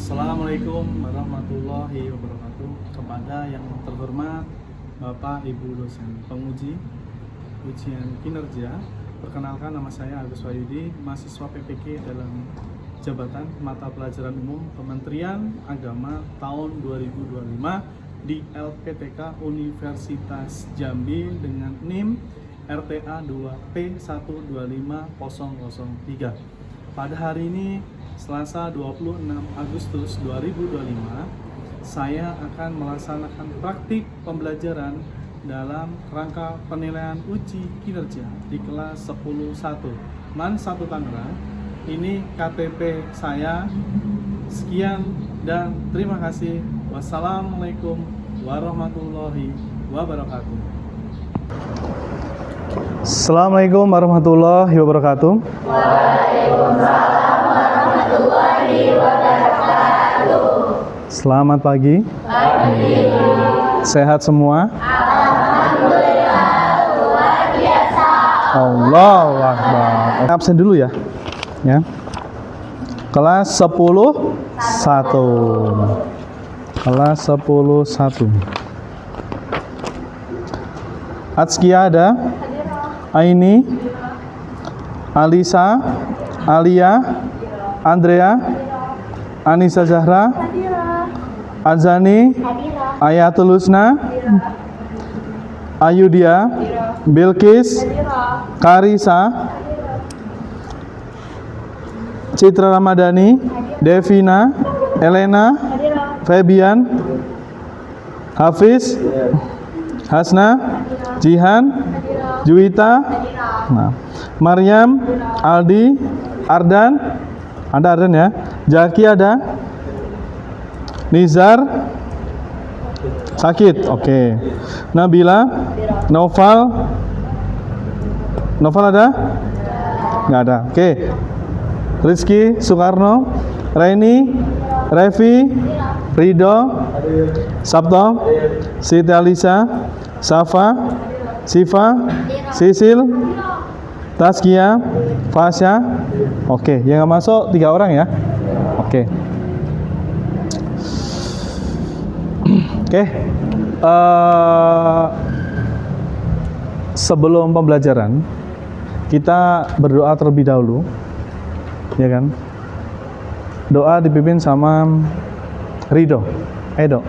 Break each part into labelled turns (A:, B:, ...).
A: Assalamualaikum warahmatullahi wabarakatuh. Kepada yang terhormat Bapak Ibu dosen penguji ujian kinerja, perkenalkan nama saya Agus Wahyudi, mahasiswa PPK dalam jabatan mata pelajaran umum Kementerian Agama tahun 2025 di LPTK Universitas Jambi dengan NIM RTA 2P125003. Pada hari ini Selasa 26 Agustus 2025, saya akan melaksanakan praktik pembelajaran dalam rangka penilaian uji kinerja di kelas 10.1 MAN 1 Tangerang. Ini KTP saya. Sekian dan terima kasih. Wassalamualaikum warahmatullahi wabarakatuh. Assalamualaikum warahmatullahi wabarakatuh.
B: Waalaikumsalam warahmatullahi wabarakatuh.
A: Selamat pagi.
B: Pagi.
A: Sehat semua?
B: Alhamdulillah, luar biasa.
A: Allahu Akbar. Absen dulu ya. Kelas 10.1. Kelas 10.1. Atskia ada? Aini, Alisa, Alia, Andrea, Anissa Zahra, Azani, Ayatul Husna, Ayudia, Bilkis, Karisa, Citra Ramadhani, Devina, Elena, Febian, Hafiz, Hasna, Jihan, Juwita, Maryam, Aldi, Ardan, ada Ardan ya, Jaki ada, Nizar, sakit, oke. Nabila, Noval ada? Nggak ada, oke. Rizky, Soekarno, Reni, Revi, Rido, Sabto, Siti Alisa, Safa, Siva, Sisil, Taskia, Fasya. Oke, yang nggak masuk 3 orang ya. Oke. Sebelum pembelajaran kita berdoa terlebih dahulu, ya kan? Doa dipimpin sama Rido. Edo.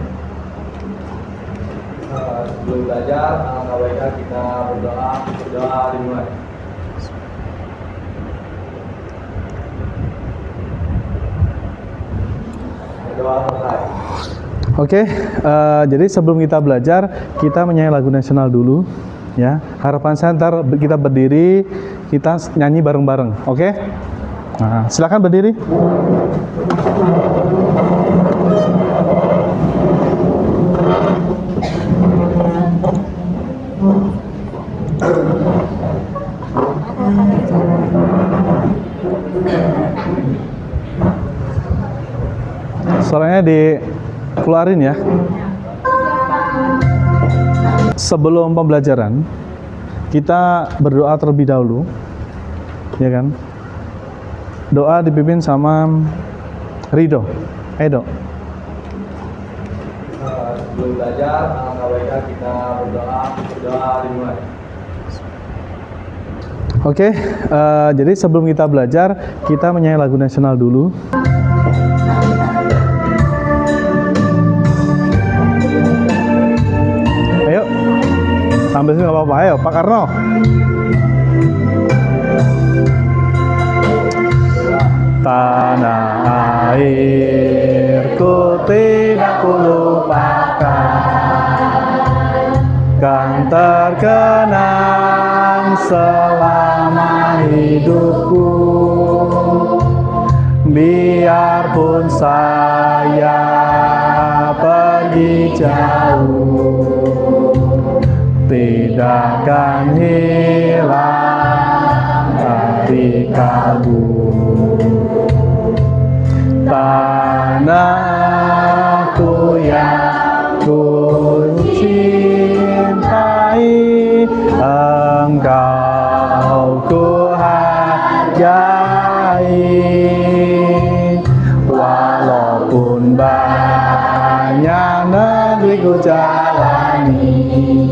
C: Sebelum belajar, alangkah baiknya kita berdoa dimulai. Berdoa selesai.
A: Oke, jadi sebelum kita belajar, kita menyanyi lagu nasional dulu, ya. Harapan saya ntar kita berdiri, kita nyanyi bareng-bareng, oke? Nah, silakan berdiri. Suaranya dikeluarin ya. Sebelum pembelajaran kita berdoa terlebih dahulu, ya kan? Doa dipimpin sama Rido. Edo.
C: Sebelum belajar, alangkah baiknya kita berdoa dimulai.
A: Oke, jadi sebelum kita belajar, kita menyanyi lagu nasional dulu. Ayo, sambil sini nggak apa-apa. Ayo, Pak Karno. Tanah airku tidak kulupakan, kan terkenang selama hidupku. Biarpun saya pergi jauh, tidak akan hilang dari kalbu. Tanahku yang ku cintai, engkau ku hargai, walaupun banyak negeri ku jalani,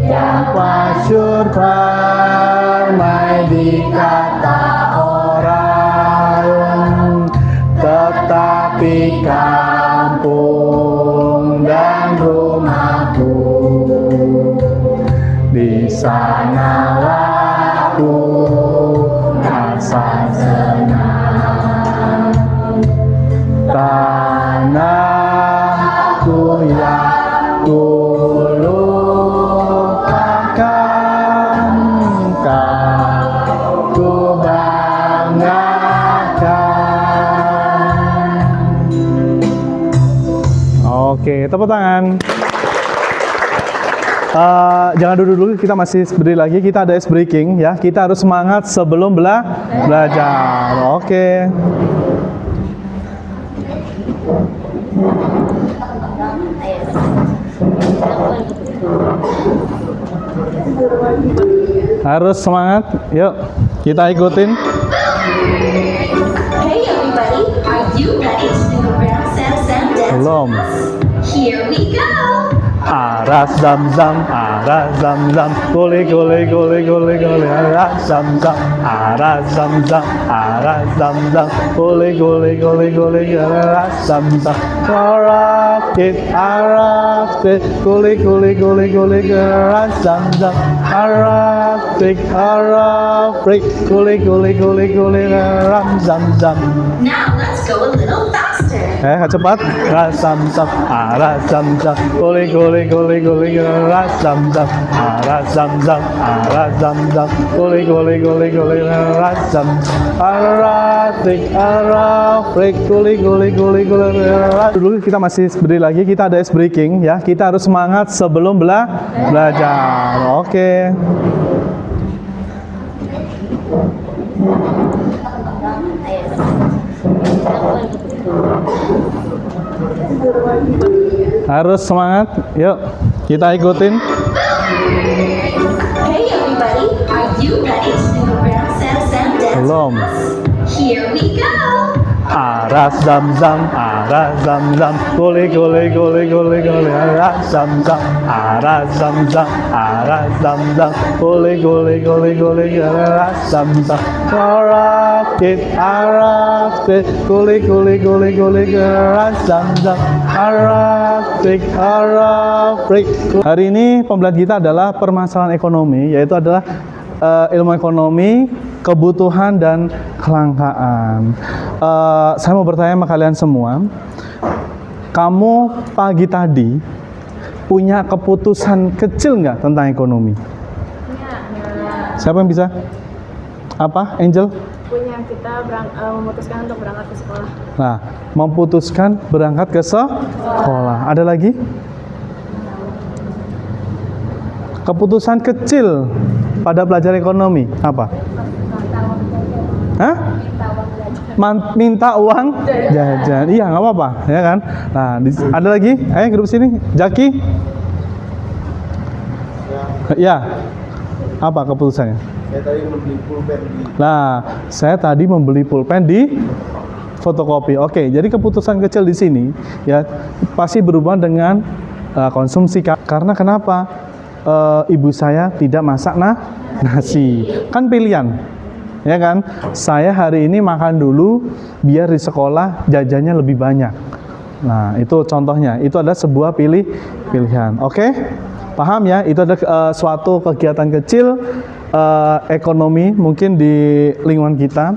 A: yang masyhur permai di kata orang, tetapi kampung dan rumahku di sanalah aku rasa senang. Tanahku yang ku lupakan, kau ku banggakan. Oke, tepuk tangan. Jangan dulu, kita masih berdiri lagi. Kita ada ice breaking ya. Kita harus semangat sebelum belajar. Oke. Harus semangat. Yuk, kita ikutin.
B: Hey everybody, are you ready to do the brown Sam dance?
A: Belum.
B: Here we go.
A: Aras zam zam, gole gole gole gole gole, aras zam zam, gole gole gole gole, aras zam zam, aras it, gole gole gole gole, aras zam zam, aras it, gole gole gole gole, aras zam zam.
B: Now let's go a little faster.
A: Cepat, aras zam zam, gole gole gole gole, aras zam zam, gole gole gole gole, aras zam, aras, gole gole gole gole, aras. Dulu kita masih berdiri lagi. Kita ada ice breaking ya. Kita harus semangat sebelum belajar. Oke. Harus semangat. Yuk, kita ikutin.
B: Hey everybody, are you ready to do the brown Sam dance?
A: Belum.
B: Here we go.
A: Aras zam zam, gole gole gole gole gole, aras zam zam, gole gole gole gole, aras zam zam, aras it, gole gole gole gole, aras zam zam, aras. Hari ini pembelajaran kita adalah permasalahan ekonomi, yaitu adalah ilmu ekonomi, kebutuhan dan kelangkaan. Saya mau bertanya sama kalian semua, kamu pagi tadi punya keputusan kecil nggak tentang ekonomi? Siapa yang bisa? Apa, Angel?
D: Punya, kita memutuskan untuk berangkat ke sekolah.
A: Nah, memutuskan berangkat ke sekolah. Ada lagi? Keputusan kecil pada belajar ekonomi apa? Hah? Minta uang jajan. Iya, nggak apa-apa, ya kan? Nah, ada lagi? Ayo grup sini, Jaki. Ya. Apa keputusannya?
C: Saya tadi membeli pulpen di...
A: Nah, saya tadi membeli pulpen di fotokopi. Oke, jadi keputusan kecil di sini ya pasti berhubungan dengan konsumsi. Karena kenapa? Ibu saya tidak masak nasi. Kan pilihan. Ya kan? Saya hari ini makan dulu biar di sekolah jajannya lebih banyak. Nah, itu contohnya. Itu adalah sebuah pilihan. Oke? Paham ya? Itu ada suatu kegiatan kecil ekonomi mungkin di lingkungan kita.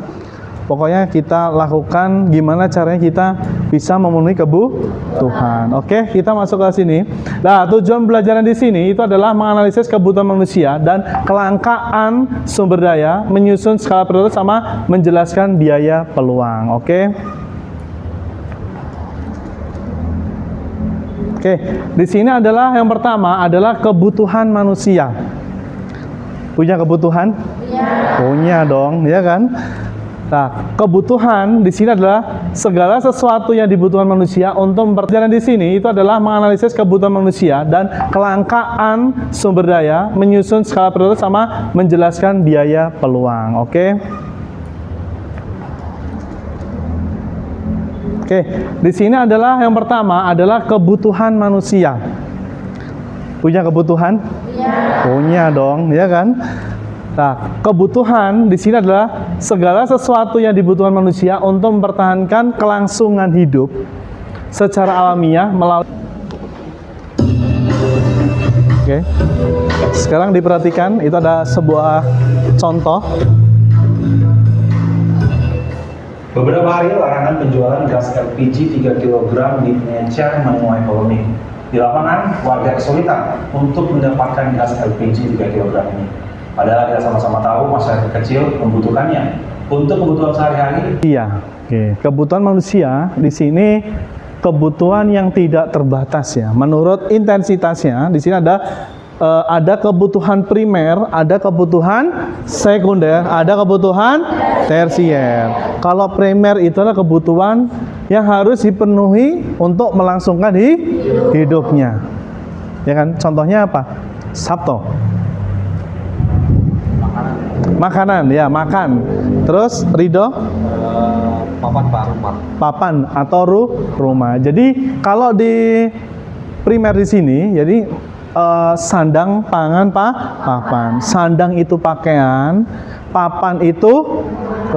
A: Pokoknya kita lakukan gimana caranya kita bisa memenuhi kebutuhan. Oke, kita masuk ke sini. Nah, tujuan pelajaran di sini itu adalah menganalisis kebutuhan manusia dan kelangkaan sumber daya, menyusun skala prioritas sama menjelaskan biaya peluang. Oke. Oke, di sini adalah yang pertama adalah kebutuhan manusia. Punya kebutuhan? Punya dong, ya kan? Nah, kebutuhan di sini adalah segala sesuatu yang dibutuhkan manusia untuk perjalanan di sini itu adalah menganalisis kebutuhan manusia dan kelangkaan sumber daya, menyusun skala prioritas sama menjelaskan biaya peluang. Oke. Oke, di sini adalah yang pertama adalah kebutuhan manusia. Punya kebutuhan? Punya dong, ya kan? Nah, kebutuhan di sini adalah segala sesuatu yang dibutuhkan manusia untuk mempertahankan kelangsungan hidup secara alamiah melalui. Oke. Sekarang diperhatikan, itu ada sebuah contoh.
E: Beberapa hari larangan penjualan gas LPG 3 kg di Pengecer menuai polemik. Di lapangan, warga kesulitan untuk mendapatkan gas LPG 3 kg ini. Padahal kita sama-sama tahu masyarakat kecil membutuhkannya untuk kebutuhan sehari-hari.
A: Iya, oke. Kebutuhan manusia di sini kebutuhan yang tidak terbatas ya. Menurut intensitasnya di sini ada kebutuhan primer, ada kebutuhan sekunder, ada kebutuhan tersier. Kalau primer itu adalah kebutuhan yang harus dipenuhi untuk melangsungkan hidupnya. Ya kan? Contohnya apa? Sabto. Makanan, ya makan. Terus Ridho? Papan atau rumah. Jadi kalau di primer di sini, jadi sandang, pangan, papan. Sandang itu pakaian, papan itu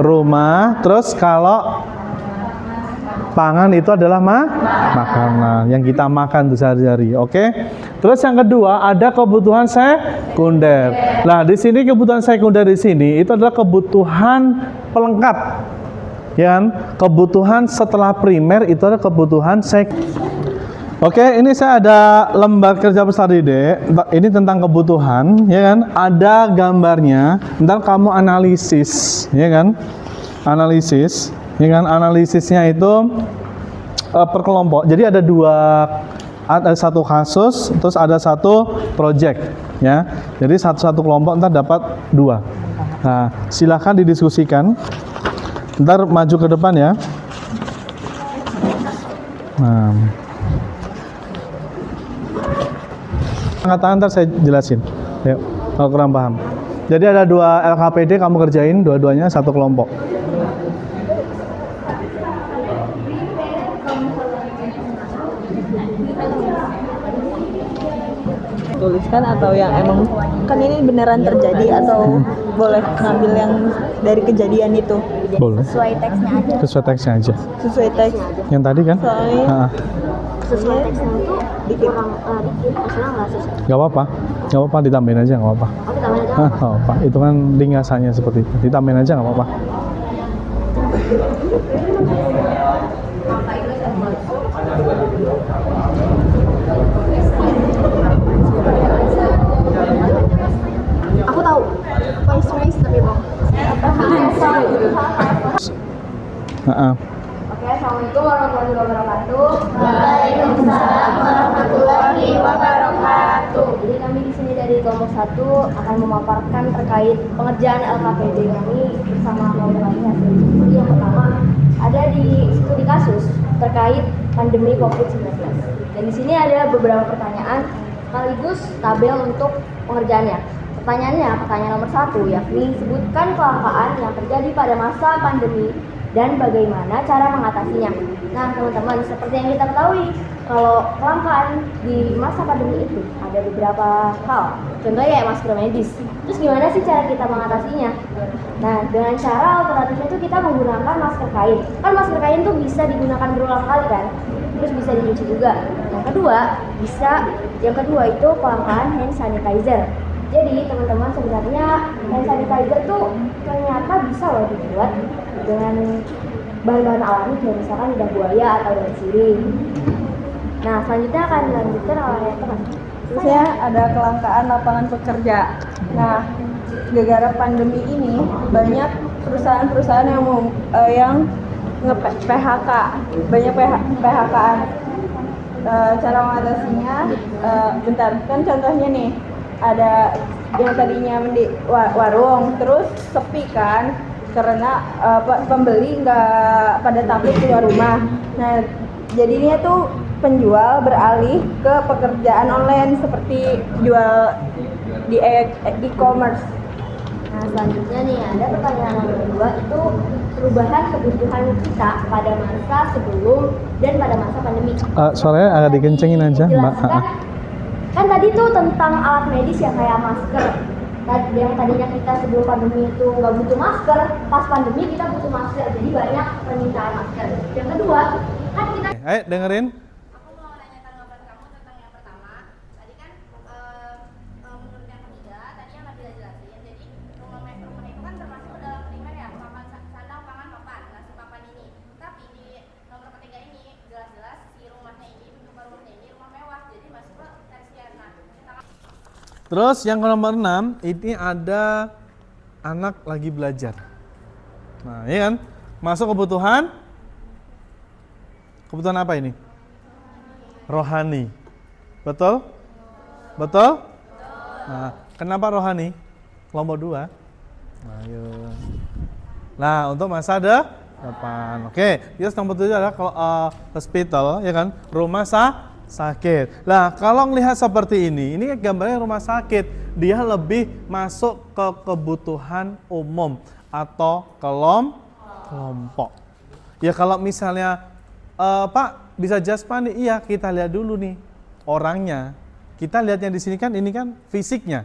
A: rumah. Terus kalau pangan itu adalah makanan yang kita makan sehari-hari. Oke. Terus yang kedua ada kebutuhan sekunder. Nah, di sini kebutuhan sekunder di sini itu adalah kebutuhan pelengkap. Ya kan? Kebutuhan setelah primer itu adalah kebutuhan Oke, ini saya ada lembar kerja besar ide. Ini tentang kebutuhan, ya kan? Ada gambarnya. Ntar kamu analisis, ya kan? Analisis, ya kan? Analisisnya itu per kelompok. Jadi ada satu kasus, terus ada satu project, ya. Jadi satu kelompok ntar dapat 2. Nah, silakan didiskusikan. Ntar maju ke depan ya. Nah, angkat tangan ntar saya jelasin. Yuk, kalau kurang paham. Jadi ada 2 LKPD kamu kerjain dua-duanya satu kelompok.
F: Tuliskan atau yang emang kan ini beneran terjadi atau boleh ngambil yang dari kejadian itu?
A: Boleh.
B: Sesuai teksnya aja.
A: Sesuai teksnya aja.
F: Sesuai teks.
A: Yang tadi kan?
F: Soalnya
B: Sesuai teksnya itu kurang dikit, masalah nggak sesuai.
A: Gak apa-apa. Gak apa-apa, ditambahin aja, gak apa-apa.
B: Oke, tambahin aja.
A: Gak apa-apa. Itu kan ringkasannya seperti itu. Ditambahin aja gak apa-apa.
B: Aku tahu. Voice raise tapi bang. Oke, assalamualaikum warahmatullahi wabarakatuh. Waalaikumsalam warahmatullahi wabarakatuh. Jadi kami di sini dari kelompok 1 akan memaparkan terkait pengerjaan LKPD kami bersama kelompok lain hasil studi. Yang pertama ada di studi kasus terkait pandemi COVID-19. Dan di sini ada beberapa pertanyaan sekaligus tabel untuk pengerjaannya. Pertanyaan nomor 1, yakni sebutkan kelangkaan yang terjadi pada masa pandemi dan bagaimana cara mengatasinya. Nah, teman-teman, seperti yang kita ketahui, kalau kelangkaan di masa pandemi itu ada beberapa hal. Contohnya kayak masker medis. Terus gimana sih cara kita mengatasinya? Nah, dengan cara alternatifnya itu kita menggunakan masker kain. Kan masker kain tuh bisa digunakan berulang kali kan? Terus bisa dicuci juga. Yang kedua itu kelangkaan hand sanitizer. Jadi teman-teman, sebenarnya hand sanitizer tuh ternyata bisa loh dibuat dengan bahan-bahan alami, kayak misalkan lidah buaya atau daun sirih. Nah, selanjutnya akan dilanjutkan oleh teman.
F: Terus ya ada kelangkaan lapangan pekerja. Nah, gara-gara pandemi ini banyak perusahaan-perusahaan yang nge-PHK, banyak PHK-an. Cara mengatasinya, bentar, kan contohnya nih, ada yang tadinya di warung, terus sepi kan, karena pembeli nggak pada takut keluar rumah. Nah, jadinya tuh penjual beralih ke pekerjaan online seperti jual di e-commerce. Nah,
B: Nah, selanjutnya nih ada pertanyaan nomor 2 itu perubahan kebutuhan kita pada masa sebelum dan pada masa pandemi.
A: Suaranya agak dikencengin aja, Mbak.
B: Jelaskan, kan tadi tuh tentang alat medis ya kayak masker. Yang tadinya kita sebelum pandemi itu nggak butuh masker, pas pandemi kita butuh masker, jadi banyak permintaan masker. Yang kedua, kan kita
A: Ayo dengerin.
B: aku mau nanya tanggapan kamu tentang yang pertama. Tadi kan menurut yang ketiga, tadi yang Nabila jelasin. Jadi rumah itu kan termasuk dalam primer ya, papan sandang, pangan, papan. Nah, si papan ini. Tapi di nomor ketiga ini jelas-jelas si rumahnya ini, bentuk rumahnya ini rumah mewah. Jadi masuk ke tersier. Nah, kita
A: Terus yang ke nomor 6, ini ada anak lagi belajar. Nah, iya kan? Masuk kebutuhan. Kebutuhan apa ini? Rohani. Betul? Betul? Nah, kenapa rohani? Kelompok 2. Ayo. Nah, untuk masa depan. Oke, kita nomor 7 adalah hospital, ya kan? Rumah sakit. Nah, kalau melihat seperti ini gambarnya rumah sakit. Dia lebih masuk ke kebutuhan umum atau kelompok. Ya kalau misalnya Pak bisa jasmani, iya kita lihat dulu nih orangnya. Kita lihatnya di sini kan ini kan fisiknya.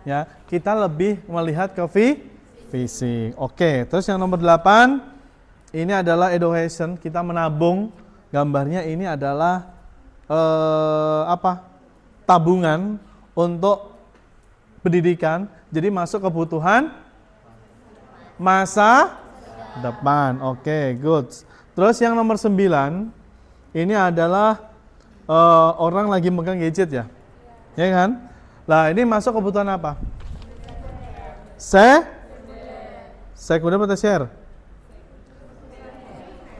A: Ya, kita lebih melihat ke fisik. Oke, terus yang nomor 8 ini adalah education, kita menabung. Gambarnya ini adalah tabungan untuk pendidikan. Jadi masuk kebutuhan masa depan. Oke, good. Terus yang nomor 9 ini adalah orang lagi megang gadget ya. Ya kan? Lah ini masuk kebutuhan apa? Sekunder atau tersier?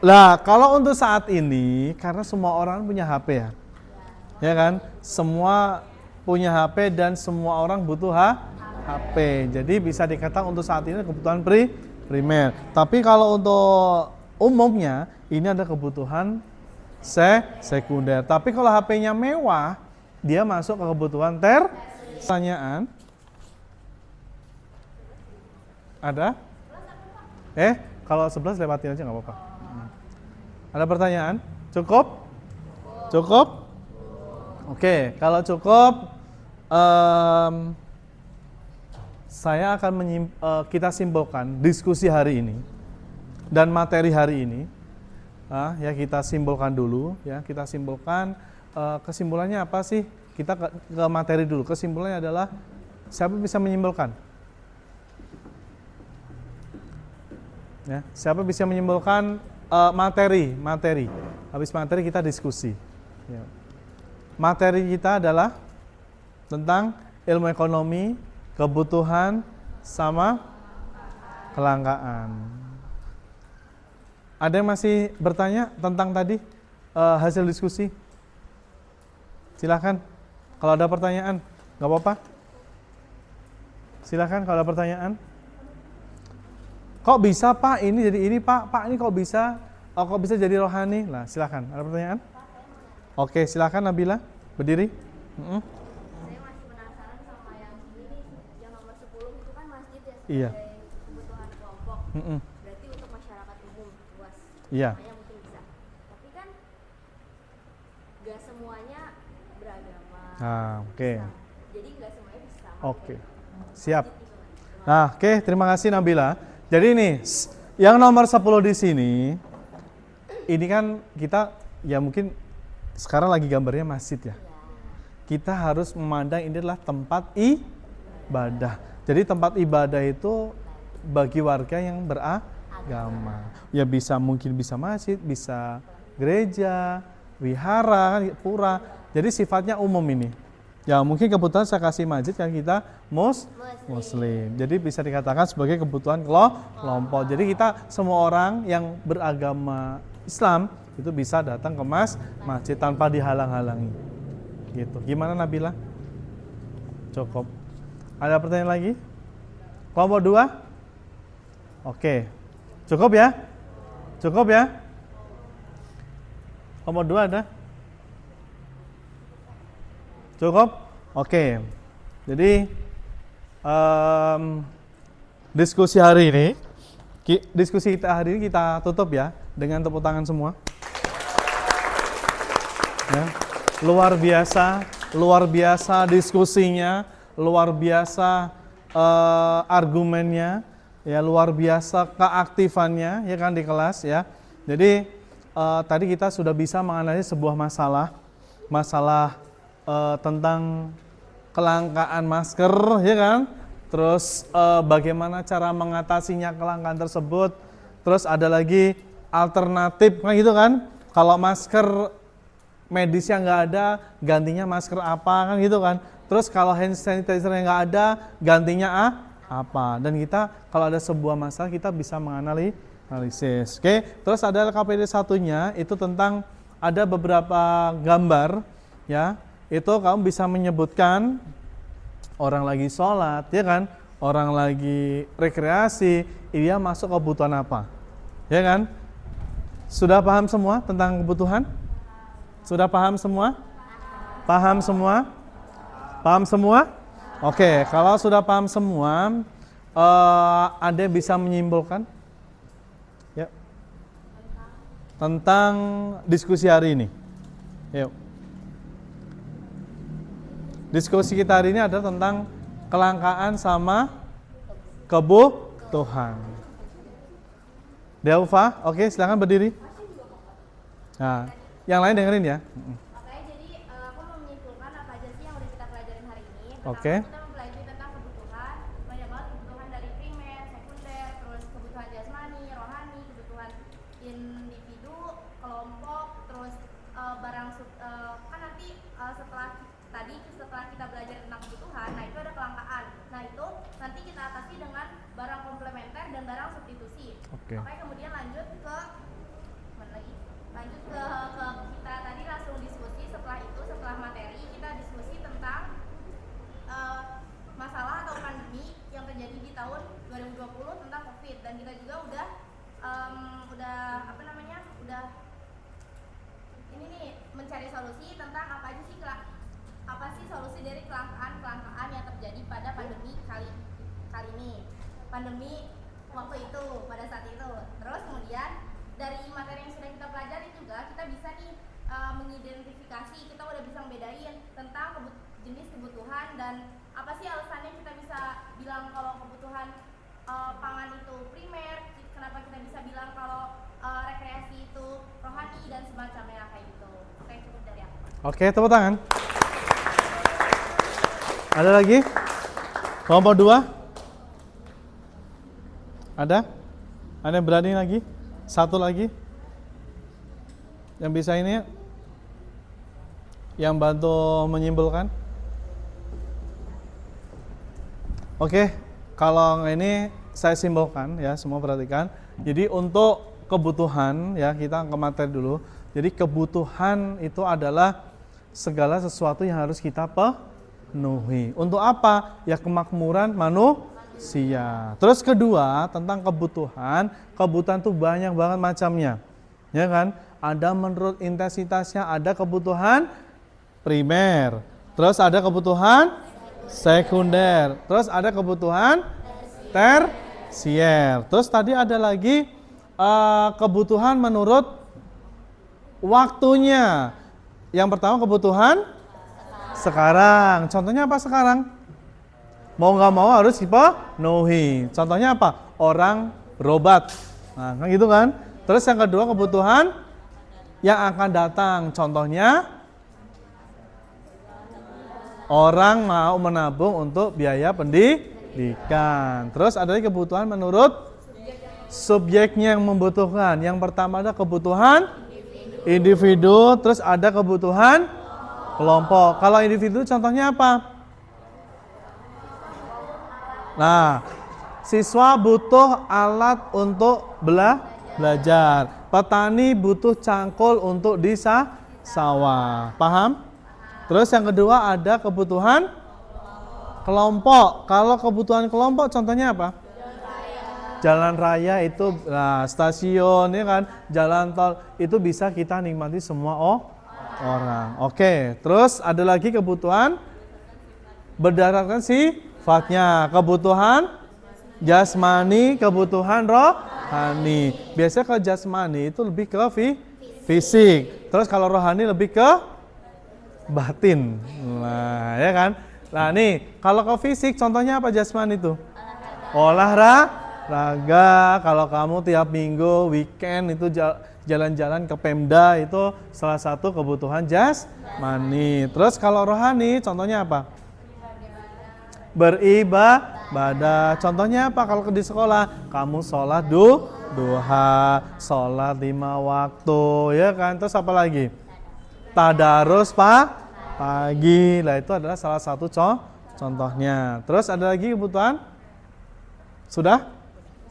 A: Lah kalau untuk saat ini karena semua orang punya HP ya. Ya kan? Semua punya HP dan semua orang butuh HP. Jadi bisa dikatakan untuk saat ini kebutuhan primer. Tapi kalau untuk umumnya ini ada kebutuhan sekunder. Tapi kalau HP-nya mewah, dia masuk ke kebutuhan Pertanyaan? Ada? Kalau 11 lewatin aja nggak apa-apa. Ada pertanyaan? Cukup? Cukup? Oke, kalau cukup, saya akan kita simpulkan diskusi hari ini dan materi hari ini. Ya kita simpulkan dulu, ya kita simpulkan kesimpulannya apa sih? Kita ke materi dulu. Kesimpulannya adalah siapa bisa menyimpulkan? Ya, siapa bisa menyimpulkan materi? Habis materi kita diskusi. Ya. Materi kita adalah tentang ilmu ekonomi, kebutuhan, sama kelangkaan. Ada yang masih bertanya tentang tadi hasil diskusi? Silakan. Kalau ada pertanyaan, nggak apa-apa. Silakan kalau ada pertanyaan. Kok bisa Pak ini jadi ini Pak? Pak ini kok bisa? Kok bisa jadi rohani? Nah silakan. Ada pertanyaan? Oke, silakan Nabila, berdiri.
B: Saya masih penasaran sama yang ini, yang nomor 10 itu kan masjid ya sebagai
A: Iya.
B: kebutuhan kelompok. Berarti untuk masyarakat umum luas.
A: Iya.
B: Semuanya mungkin bisa. Tapi kan nggak semuanya beragama.
A: Oke.
B: Islam. Jadi nggak semuanya bisa.
A: Oke. Siap. Nah, oke, terima kasih Nabila. Jadi nih, yang nomor 10 di sini ini kan kita ya mungkin sekarang lagi gambarnya masjid ya. Kita harus memandang ini adalah tempat ibadah. Jadi tempat ibadah itu bagi warga yang beragama. Ya mungkin bisa masjid, bisa gereja, wihara, pura. Jadi sifatnya umum ini. Ya mungkin kebetulan saya kasih masjid kan kita muslim. Jadi bisa dikatakan sebagai kebutuhan kelompok. Jadi kita semua orang yang beragama Islam itu bisa datang ke masjid tanpa dihalang-halangi. Gitu. Gimana Nabila? Cukup. Ada pertanyaan lagi? Kelompok 2? Oke. Cukup ya? Cukup ya? Kelompok 2 ada? Cukup? Oke. Jadi diskusi hari ini. Diskusi kita hari ini kita tutup ya dengan tepuk tangan semua. Ya. Luar biasa diskusinya, luar biasa argumennya, ya luar biasa keaktifannya ya kan di kelas ya. Jadi tadi kita sudah bisa menganalisis sebuah masalah tentang kelangkaan masker ya kan. Terus bagaimana cara mengatasinya kelangkaan tersebut. Terus ada lagi alternatif kan gitu kan. Kalau masker medisnya nggak ada, gantinya masker apa kan gitu kan. Terus kalau hand sanitizer yang nggak ada, gantinya apa. Dan kita kalau ada sebuah masalah kita bisa menganalisis. Oke, terus ada KPD satunya itu tentang ada beberapa gambar ya. Itu kamu bisa menyebutkan orang lagi sholat ya kan, orang lagi rekreasi, dia masuk kebutuhan apa. Ya kan? Sudah paham semua tentang kebutuhan? Sudah paham semua? Paham semua? Paham semua? Oke, kalau sudah paham semua, Anda bisa menyimpulkan ya, tentang diskusi hari ini. Yuk. Diskusi kita hari ini adalah tentang kelangkaan sama kebutuhan. Delva, oke, silakan berdiri. Nah, yang lain dengerin ya.
B: Oke, jadi aku mau menyimpulkan apa aja sih yang udah kita pelajarin hari ini.
A: Oke.
B: Kita mempelajari tentang kebutuhan, banyak banget kebutuhan dari primer, sekunder, terus kebutuhan jasmani, rohani, kebutuhan individu, kelompok, terus kan nanti setelah kita belajar tentang kebutuhan, nah itu ada kelangkaan. Nah itu nanti kita atasi dengan barang komplementer dan barang substitusi.
A: Oke.
B: Oke, kemudian lanjut ke kita tadi langsung diskusi. Setelah materi kita diskusi tentang masalah atau pandemi yang terjadi di tahun 2020 tentang COVID, dan kita juga udah mencari solusi tentang apa sih solusi dari kelangkaan yang terjadi pada pandemi kali ini, pandemi waktu itu, pada saat itu. Terus kemudian dari materi yang sudah kita pelajari juga kita bisa nih mengidentifikasi, kita udah bisa membedain tentang jenis kebutuhan dan apa sih alasannya kita bisa bilang kalau kebutuhan pangan itu primer, kenapa kita bisa bilang kalau rekreasi itu rohani dan semacamnya kayak gitu. Oke, cukup dari aku.
A: Oke, tepuk tangan. Ada lagi? Kelompok 2? Ada? Ada yang berani lagi? Satu lagi? Yang bisa ini? Yang bantu menyimpulkan? Oke, kalau ini saya simpulkan ya, semua perhatikan. Jadi untuk kebutuhan ya, kita ke materi dulu. Jadi kebutuhan itu adalah segala sesuatu yang harus kita penuhi. Untuk apa? Ya kemakmuran manusia. Terus kedua, tentang kebutuhan itu banyak banget macamnya. Ya kan? Ada menurut intensitasnya, ada kebutuhan primer. Terus ada kebutuhan sekunder. Terus ada kebutuhan tersier. Terus tadi ada lagi kebutuhan menurut waktunya. Yang pertama kebutuhan sekarang. Contohnya apa sekarang? Mau nggak mau harus dipenuhi. Contohnya apa? Orang berobat. Nah, kan gitu kan? Terus yang kedua kebutuhan yang akan datang. Contohnya orang mau menabung untuk biaya pendidikan. Terus ada lagi kebutuhan menurut subjeknya yang membutuhkan. Yang pertama ada kebutuhan individu, terus ada kebutuhan kelompok. Kalau individu contohnya apa? Nah, siswa butuh alat untuk belajar. Petani butuh cangkul untuk di sawah. Paham? Terus yang kedua ada kebutuhan kelompok. Kalau kebutuhan kelompok contohnya apa? Jalan raya itu, nah, stasiun ya kan, jalan tol itu bisa kita nikmati semua orang. Oke, terus ada lagi kebutuhan berdasarkan sifatnya. Kebutuhan Jasmani, kebutuhan rohani. Biasanya kalau jasmani itu lebih ke fisik. Terus kalau rohani lebih ke batin. Nah, ya kan? Nah, nih, kalau ke fisik contohnya apa jasmani itu? Olahraga. Kalau kamu tiap minggu, weekend itu jalan-jalan ke Pemda itu salah satu kebutuhan jasmani. Terus kalau rohani contohnya apa? Beribadah. Contohnya apa kalau di sekolah? Kamu sholat duha, sholat 5 waktu, ya kan? Terus apa lagi? Tadarus pagi. Lah itu adalah salah satu contohnya. Terus ada lagi kebutuhan? Sudah?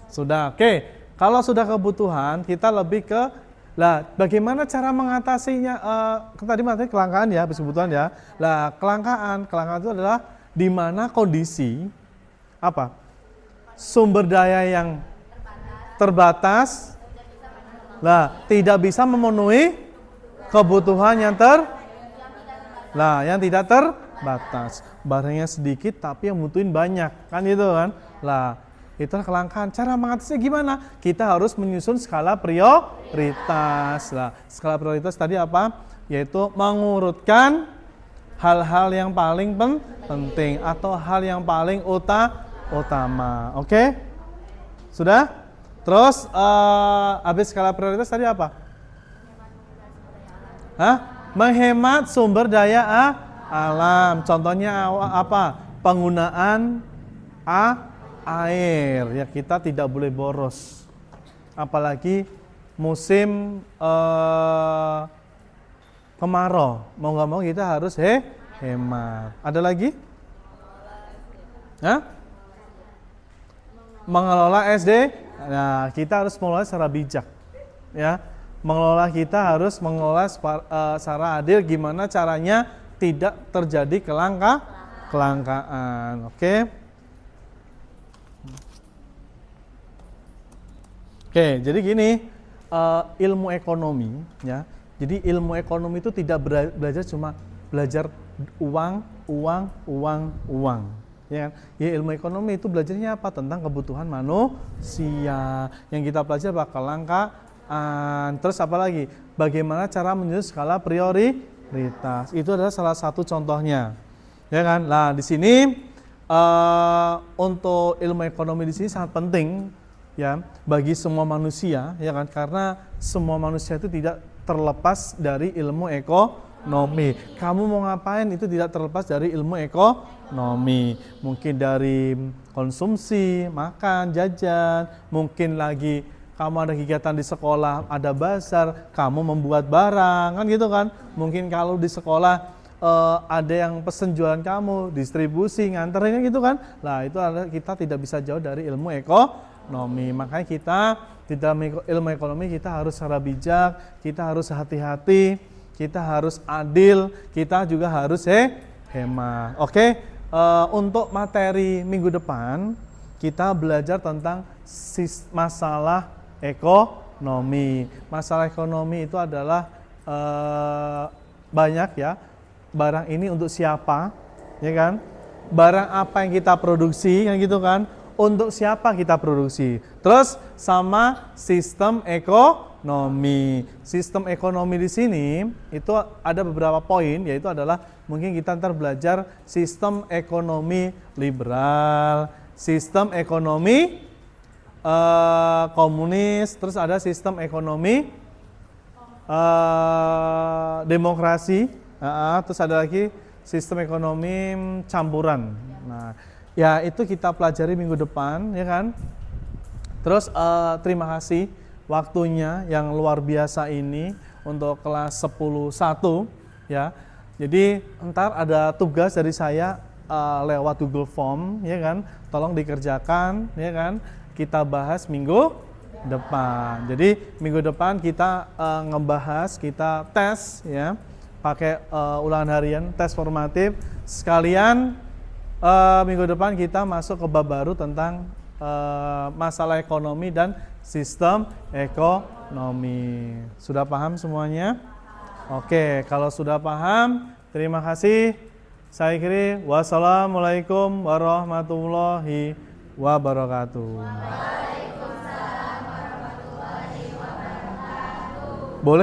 A: Sudah. Oke. Kalau sudah kebutuhan, kita lebih ke bagaimana cara mengatasinya? Tadi materi kelangkaan ya, habis kebutuhan ya. Lah, kelangkaan itu adalah di mana kondisi apa? Sumber daya yang terbatas tidak bisa memenuhi kebutuhan yang tidak terbatas. Barangnya sedikit tapi yang butuhin banyak, kan gitu kan? Itulah kelangkaan. Cara mengatasinya gimana? Kita harus menyusun skala prioritas. Skala prioritas tadi apa? Yaitu mengurutkan hal-hal yang paling penting atau hal yang paling utama. Oke? Sudah? Terus habis skala prioritas tadi apa? Menghemat sumber daya alam. Contohnya apa? Penggunaan air. Ya, kita tidak boleh boros. Apalagi musim kemarau, mau nggak mau kita harus hemat. Ada lagi? Mengelola SD. Nah, kita harus mengelola secara bijak. Ya, kita harus mengelola secara adil. Gimana caranya tidak terjadi kelangkaan? Oke, jadi gini, ilmu ekonomi, ya. Jadi ilmu ekonomi itu tidak belajar cuma belajar uang. Ya kan? Ya, ilmu ekonomi itu belajarnya apa? Tentang kebutuhan manusia. Yang kita pelajari apa? Kelangkaan. Terus apa lagi? Bagaimana cara menyusun skala prioritas. Itu adalah salah satu contohnya. Ya kan? Nah, di sini untuk ilmu ekonomi di sini sangat penting ya bagi semua manusia, ya kan? Karena semua manusia itu tidak terlepas dari ilmu ekonomi. Kamu mau ngapain itu tidak terlepas dari ilmu ekonomi. Mungkin dari konsumsi, makan, jajan, mungkin lagi kamu ada kegiatan di sekolah, ada bazar, kamu membuat barang, kan gitu kan. Mungkin kalau di sekolah ada yang pesen jualan kamu, distribusi, nganterin gitu kan. Nah, itu adalah kita tidak bisa jauh dari ilmu ekonomi. Makanya kita di dalam ilmu ekonomi kita harus secara bijak, kita harus hati-hati, kita harus adil, kita juga harus hemat. Oke, untuk materi minggu depan kita belajar tentang masalah ekonomi. Masalah ekonomi itu adalah banyak ya. Barang ini untuk siapa, ya kan? Barang apa yang kita produksi, kan gitu kan? Untuk siapa kita produksi. Terus sama sistem ekonomi. Sistem ekonomi di sini itu ada beberapa poin, yaitu adalah mungkin kita ntar belajar sistem ekonomi liberal, sistem ekonomi komunis, terus ada sistem ekonomi demokrasi, terus ada lagi sistem ekonomi campuran. Nah, ya itu kita pelajari minggu depan, ya kan? Terus terima kasih waktunya yang luar biasa ini untuk kelas 10-1 ya. Jadi ntar ada tugas dari saya lewat Google Form, ya kan? Tolong dikerjakan, ya kan? Kita bahas minggu depan. Jadi minggu depan kita ngebahas, kita tes ya, pakai ulangan harian, tes formatif. Sekalian minggu depan kita masuk ke bab baru tentang masalah ekonomi dan sistem ekonomi. Sudah paham semuanya? Oke, kalau sudah paham, terima kasih. Saya akhiri, wassalamualaikum warahmatullahi wabarakatuh. Boleh